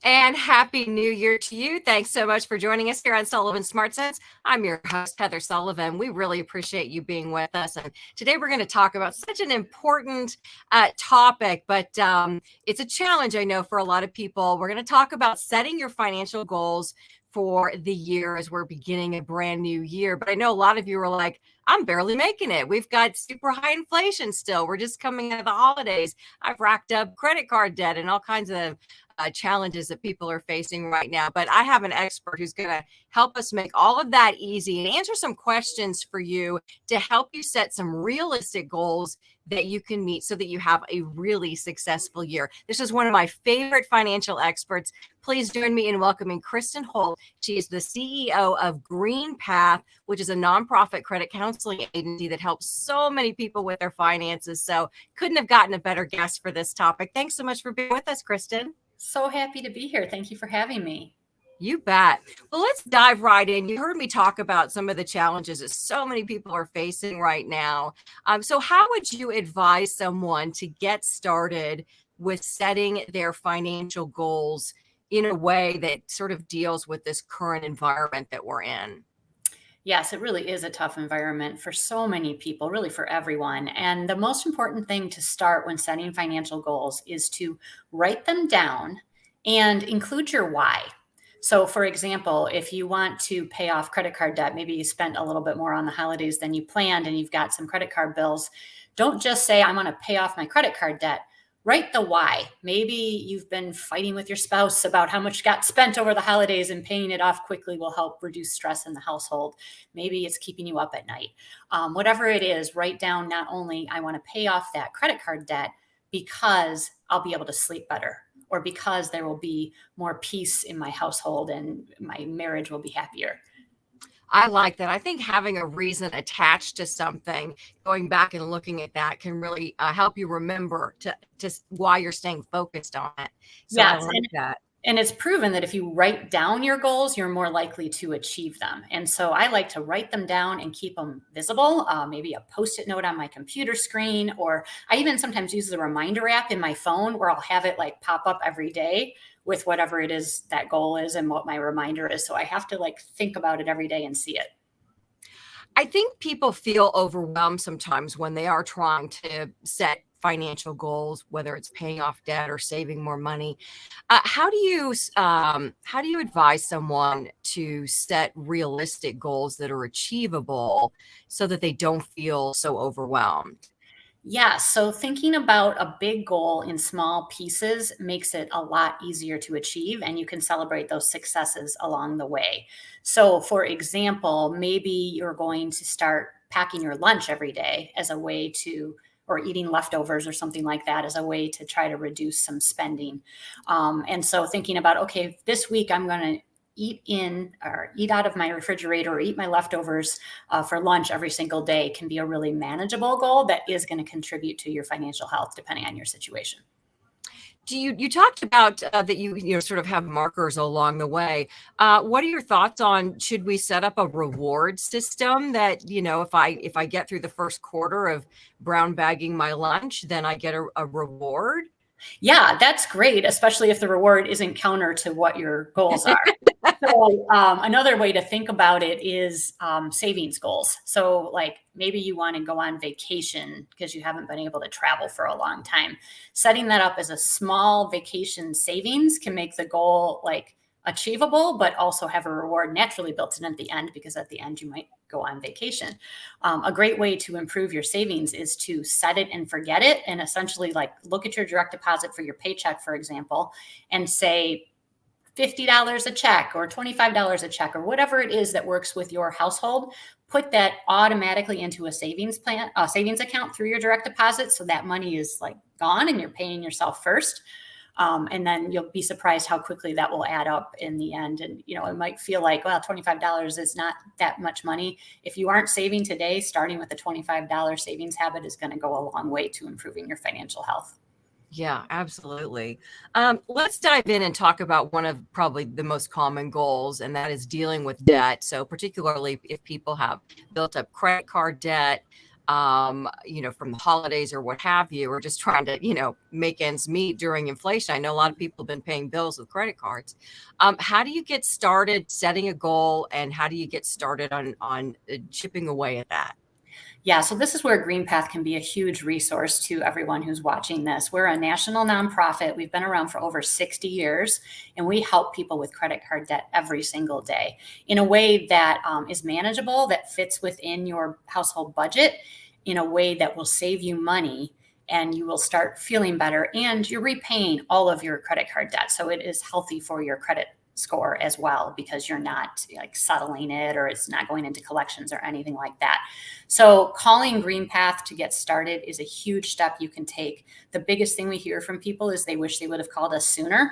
And Happy New Year to you. Thanks so much for joining us here on Sullivan Smart Sense. I'm your host, Heather Sullivan. We really appreciate you being with us. And today we're going to talk about such an important topic, but it's a challenge, I know, for a lot of people. We're going to talk about setting your financial goals for the year as we're beginning a brand new year. But I know a lot of you are like, I'm barely making it. We've got super high inflation still. We're just coming out of the holidays. I've racked up credit card debt and all kinds of challenges that people are facing right now. But I have an expert who's going to help us make all of that easy and answer some questions for you to help you set some realistic goals that you can meet so that you have a really successful year. This is one of my favorite financial experts. Please join me in welcoming Kristen Holt. She is the CEO of Green Path, which is a nonprofit credit counseling agency that helps so many people with their finances. So couldn't have gotten a better guest for this topic. Thanks so much for being with us, Kristen. So happy to be here. Thank you for having me. You bet. Well, let's dive right in. You heard me talk about some of the challenges that so many people are facing right now. So how would you advise someone to get started with setting their financial goals in a way that sort of deals with this current environment that we're in? Yes, it really is a tough environment for so many people, really for everyone. And the most important thing to start when setting financial goals is to write them down and include your why. So, for example, if you want to pay off credit card debt, maybe you spent a little bit more on the holidays than you planned and you've got some credit card bills. Don't just say, I'm going to pay off my credit card debt. Write the why. Maybe you've been fighting with your spouse about how much got spent over the holidays and paying it off quickly will help reduce stress in the household. Maybe it's keeping you up at night. Whatever it is, write down not only I want to pay off that credit card debt because I'll be able to sleep better, or because there will be more peace in my household and my marriage will be happier. I like that. I think having a reason attached to something, going back and looking at that can really help you remember to why you're staying focused on it. So I Yes, like that. and it's proven that if you write down your goals, you're more likely to achieve them. And so I like to write them down and keep them visible, maybe a Post-it note on my computer screen, or I even sometimes use the reminder app in my phone where I'll have it like pop up every day with whatever it is that goal is and what my reminder is. So I have to like think about it every day and see it. I think people feel overwhelmed sometimes when they are trying to set financial goals, whether it's paying off debt or saving more money. How do you advise someone to set realistic goals that are achievable so that they don't feel so overwhelmed? Yeah, so thinking about a big goal in small pieces makes it a lot easier to achieve, and you can celebrate those successes along the way. So, for example, maybe you're going to start packing your lunch every day as a way to, or eating leftovers or something like that as a way to try to reduce some spending. And so, thinking about, okay, this week I'm going to eat in or eat out of my refrigerator or eat my leftovers for lunch every single day can be a really manageable goal that is going to contribute to your financial health depending on your situation. You talked about that you sort of have markers along the way. What are your thoughts on, should we set up a reward system that, if I get through the first quarter of brown bagging my lunch, then I get a reward? Yeah, that's great, especially if the reward isn't counter to what your goals are. So another way to think about it is savings goals. So like maybe you want to go on vacation because you haven't been able to travel for a long time. Setting that up as a small vacation savings can make the goal like achievable, but also have a reward naturally built in at the end, because at the end you might go on vacation. A great way to improve your savings is to set it and forget it, and essentially like look at your direct deposit for your paycheck, for example, and say $50 a check or $25 a check or whatever it is that works with your household. Put that automatically into a savings plan, a savings account through your direct deposit, so that money is like gone and you're paying yourself first. And then you'll be surprised how quickly that will add up in the end. And, it might feel like, well, $25 is not that much money. If you aren't saving today, starting with a $25 savings habit is going to go a long way to improving your financial health. Yeah, absolutely. Let's dive in and talk about one of probably the most common goals, and that is dealing with debt. So, particularly if people have built up credit card debt, from the holidays or what have you, or just trying to, make ends meet during inflation. I know a lot of people have been paying bills with credit cards. How do you get started setting a goal, and how do you get started on chipping away at that? Yeah, so this is where GreenPath can be a huge resource to everyone who's watching this. We're a national nonprofit. We've been around for over 60 years, and we help people with credit card debt every single day in a way that is manageable, that fits within your household budget, in a way that will save you money and you will start feeling better. And you're repaying all of your credit card debt. So it is healthy for your credit score as well, because you're not like settling it, or it's not going into collections or anything like that. So calling GreenPath to get started is a huge step you can take. The biggest thing we hear from people is they wish they would have called us sooner.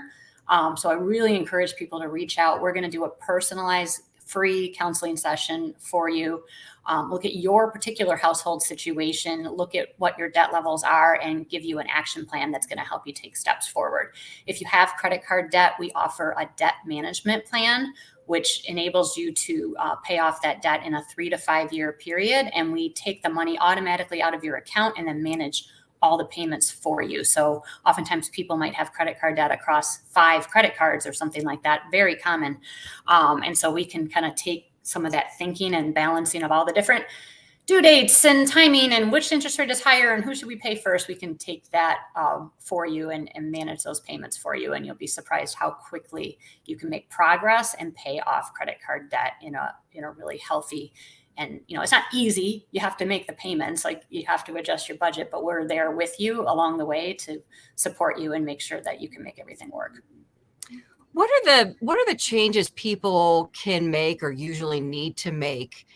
So I really encourage people to reach out. We're going to do a personalized free counseling session for you. Look at your particular household situation, look at what your debt levels are, and give you an action plan that's going to help you take steps forward. If you have credit card debt, we offer a debt management plan, which enables you to pay off that debt in a 3 to 5 year period. And we take the money automatically out of your account and then manage all the payments for you. So oftentimes people might have credit card debt across 5 credit cards or something like that, very common. And so we can kind of take some of that thinking and balancing of all the different due dates and timing and which interest rate is higher and who should we pay first. We can take that for you and manage those payments for you. And you'll be surprised how quickly you can make progress and pay off credit card debt in a really healthy. And, it's not easy. You have to make the payments, like you have to adjust your budget, but we're there with you along the way to support you and make sure that you can make everything work. What are the changes people can make or usually need to make?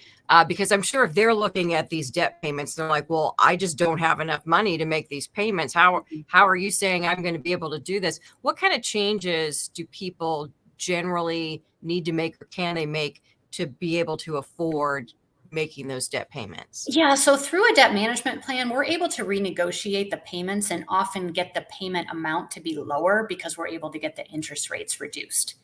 Because I'm sure if they're looking at these debt payments, they're like, well, I just don't have enough money to make these payments. How are you saying I'm going to be able to do this? What kind of changes do people generally need to make, or can they make, to be able to afford making those debt payments? Yeah, so through a debt management plan, we're able to renegotiate the payments and often get the payment amount to be lower because we're able to get the interest rates reduced.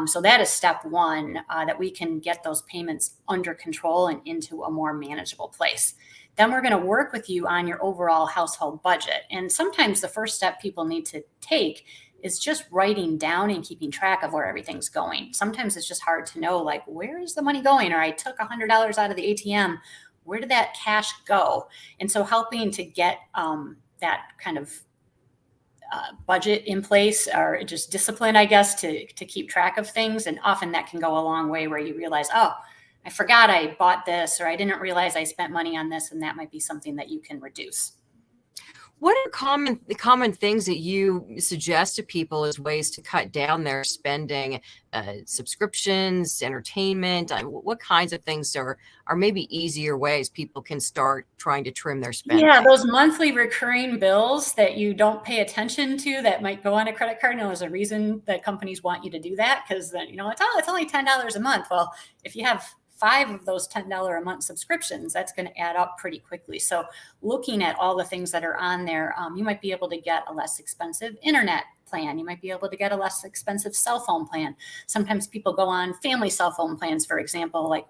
So that is step one, that we can get those payments under control and into a more manageable place. Then we're going to work with you on your overall household budget. And sometimes the first step people need to take is just writing down and keeping track of where everything's going. Sometimes it's just hard to know, like, where is the money going? Or I took $100 out of the ATM. Where did that cash go? And so helping to get that kind of budget in place, or just discipline, I guess, to keep track of things. And often that can go a long way, where you realize, oh, I forgot I bought this, or I didn't realize I spent money on this. And that might be something that you can reduce. What are common things that you suggest to people as ways to cut down their spending, subscriptions, entertainment? What kinds of things are maybe easier ways people can start trying to trim their spending? Yeah, those monthly recurring bills that you don't pay attention to that might go on a credit card. There's a reason that companies want you to do that, because then, it's only $10 a month. Well, if you have 5 of those $10 a month subscriptions, that's going to add up pretty quickly. So looking at all the things that are on there, you might be able to get a less expensive internet plan. You might be able to get a less expensive cell phone plan. Sometimes people go on family cell phone plans, for example, like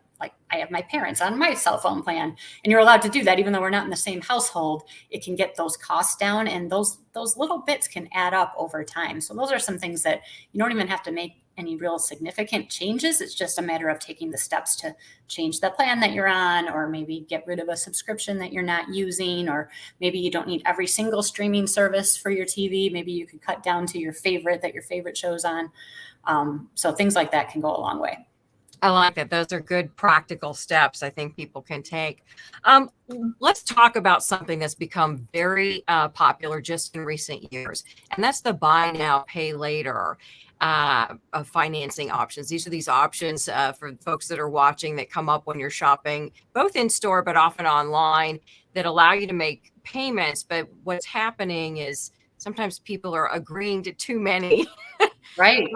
I have my parents on my cell phone plan, and you're allowed to do that even though we're not in the same household. It can get those costs down, and those little bits can add up over time. So those are some things that you don't even have to make any real significant changes. It's just a matter of taking the steps to change the plan that you're on, or maybe get rid of a subscription that you're not using, or maybe you don't need every single streaming service for your TV. Maybe you could cut down to your favorite show's on. So things like that can go a long way. I like that. Those are good practical steps I think people can take. Let's talk about something that's become very popular just in recent years, and that's the buy now, pay later of financing options. These are these options for folks that are watching that come up when you're shopping, both in store but often online, that allow you to make payments. But what's happening is sometimes people are agreeing to too many. Right.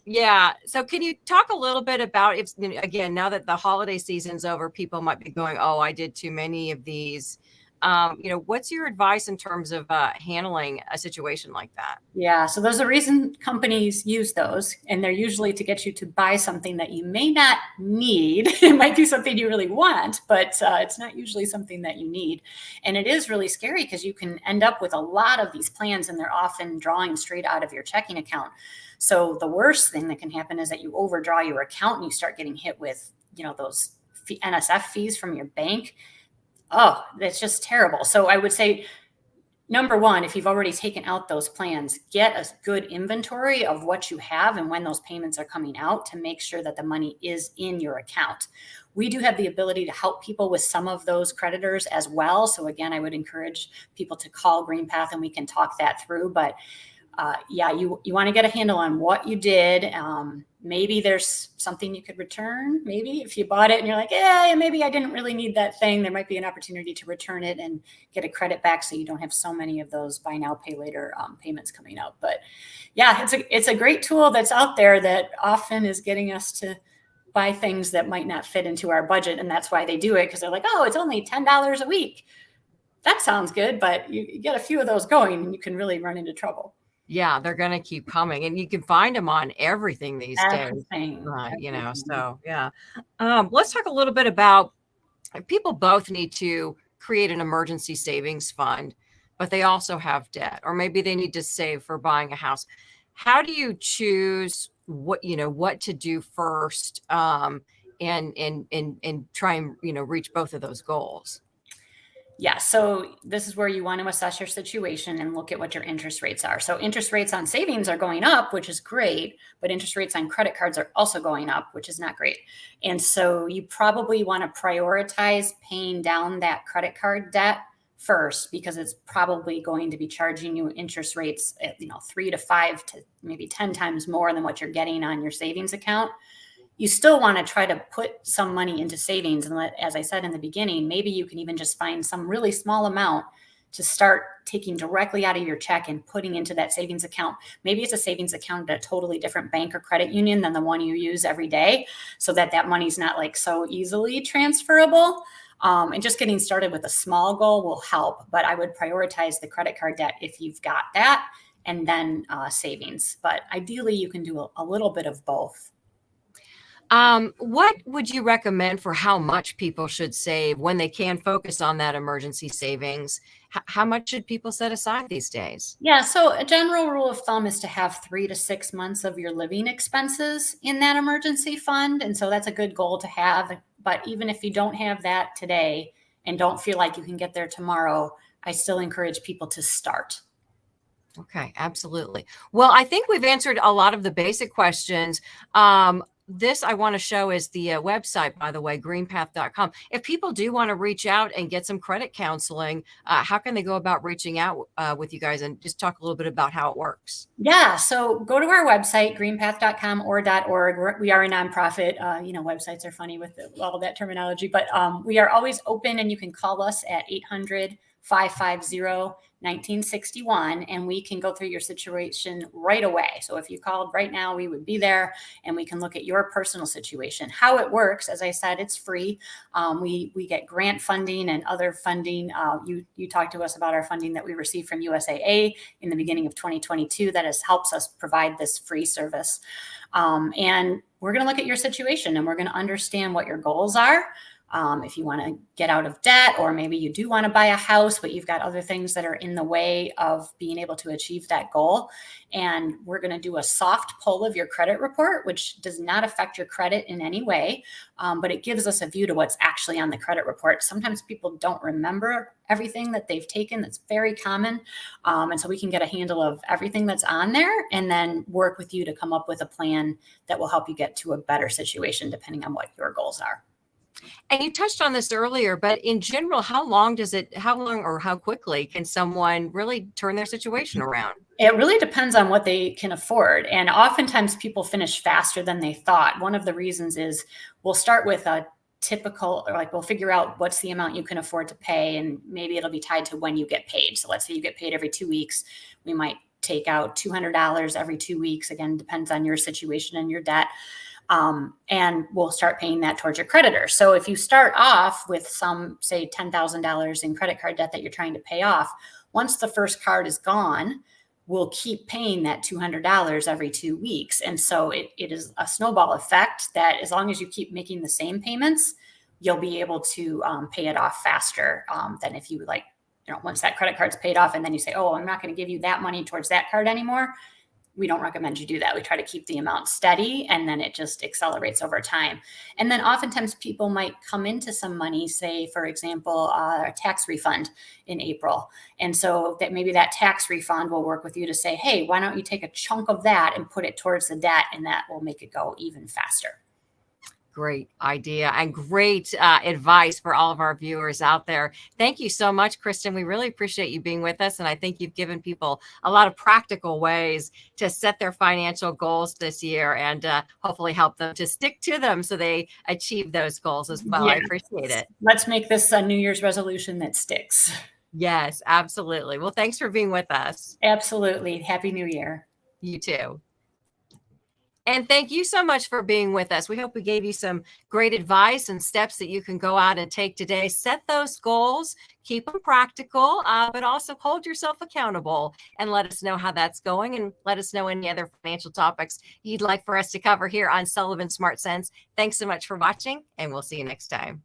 Yeah. So can you talk a little bit about, if, again, now that the holiday season's over, people might be going, oh, I did too many of these. What's your advice in terms of handling a situation like that? Yeah, so there's a reason companies use those, and they're usually to get you to buy something that you may not need. It might be something you really want, but it's not usually something that you need. And it is really scary because you can end up with a lot of these plans, and they're often drawing straight out of your checking account. So the worst thing that can happen is that you overdraw your account and you start getting hit with, those NSF fees from your bank. Oh, that's just terrible. So I would say, number one, if you've already taken out those plans, get a good inventory of what you have and when those payments are coming out to make sure that the money is in your account. We do have the ability to help people with some of those creditors as well. So again, I would encourage people to call GreenPath and we can talk that through. But you want to get a handle on what you did. Maybe there's something you could return. Maybe if you bought it and you're like, yeah, maybe I didn't really need that thing. There might be an opportunity to return it and get a credit back, so you don't have so many of those buy now, pay later payments coming out. But yeah, it's a great tool that's out there that often is getting us to buy things that might not fit into our budget, and that's why they do it, because they're like, oh, it's only $10 a week. That sounds good, but you get a few of those going, and you can really run into trouble. Yeah, they're going to keep coming, and you can find them on everything these days. So yeah. Let's talk a little bit about, people both need to create an emergency savings fund, but they also have debt, or maybe they need to save for buying a house. How do you choose what to do first, and try and reach both of those goals? Yeah, so this is where you want to assess your situation and look at what your interest rates are. So interest rates on savings are going up, which is great, but interest rates on credit cards are also going up, which is not great. And so you probably want to prioritize paying down that credit card debt first, because it's probably going to be charging you interest rates at 3 to 5 to maybe 10 times more than what you're getting on your savings account. You still want to try to put some money into savings. And as I said in the beginning, maybe you can even just find some really small amount to start taking directly out of your check and putting into that savings account. Maybe it's a savings account at a totally different bank or credit union than the one you use every day, so that money's not like so easily transferable. And just getting started with a small goal will help. But I would prioritize the credit card debt if you've got that, and then savings. But ideally, you can do a little bit of both. What would you recommend for how much people should save when they can focus on that emergency savings? How much should people set aside these days? Yeah, so a general rule of thumb is to have 3 to 6 months of your living expenses in that emergency fund. And so that's a good goal to have. But even if you don't have that today and don't feel like you can get there tomorrow, I still encourage people to start. Okay, absolutely. Well, I think we've answered a lot of the basic questions. This I want to show is the website, by the way, greenpath.com. If people do want to reach out and get some credit counseling, how can they go about reaching out with you guys, and just talk a little bit about how it works? Yeah, so go to our website, greenpath.com or .org. We are a nonprofit. Websites are funny with all that terminology, but we are always open, and you can call us at 800-550-1961, and we can go through your situation right away. So if you called right now, we would be there, and we can look at your personal situation. How it works, as I said, it's free. We get grant funding and other funding. You talked to us about our funding that we received from USAA in the beginning of 2022 that helps us provide this free service. And we're going to look at your situation, and we're going to understand what your goals are. If you want to get out of debt, or maybe you do want to buy a house, but you've got other things that are in the way of being able to achieve that goal. And we're going to do a soft pull of your credit report, which does not affect your credit in any way, but it gives us a view to what's actually on the credit report. Sometimes people don't remember everything that they've taken. That's very common. And so we can get a handle of everything that's on there, and then work with you to come up with a plan that will help you get to a better situation depending on what your goals are. And you touched on this earlier, but in general, how long or how quickly can someone really turn their situation around? It really depends on what they can afford. And oftentimes people finish faster than they thought. One of the reasons is we'll start with a typical, or like we'll figure out what's the amount you can afford to pay, and maybe it'll be tied to when you get paid. So let's say you get paid every 2 weeks. We might take out $200 every 2 weeks. Again, depends on your situation and your debt. and we'll start paying that towards your creditor. So if you start off with some, say, $10,000 in credit card debt that you're trying to pay off, once the first card is gone, we'll keep paying that $200 every 2 weeks. And so it is a snowball effect that as long as you keep making the same payments, you'll be able to pay it off faster than if you once that credit card's paid off and then you say, oh, I'm not going to give you that money towards that card anymore. We don't recommend you do that. We try to keep the amount steady, and then it just accelerates over time. And then oftentimes people might come into some money, say, for example, a tax refund in April. And so that maybe that tax refund will work with you to say, hey, why don't you take a chunk of that and put it towards the debt, and that will make it go even faster. Great idea and great advice for all of our viewers out there. Thank you so much, Kristen. We really appreciate you being with us. And I think you've given people a lot of practical ways to set their financial goals this year and hopefully help them to stick to them so they achieve those goals as well. Yeah. I appreciate it. Let's make this a New Year's resolution that sticks. Yes, absolutely. Well, thanks for being with us. Absolutely. Happy New Year. You too. And thank you so much for being with us. We hope we gave you some great advice and steps that you can go out and take today. Set those goals, keep them practical, but also hold yourself accountable and let us know how that's going, and let us know any other financial topics you'd like for us to cover here on Sullivan Smart Sense. Thanks so much for watching, and we'll see you next time.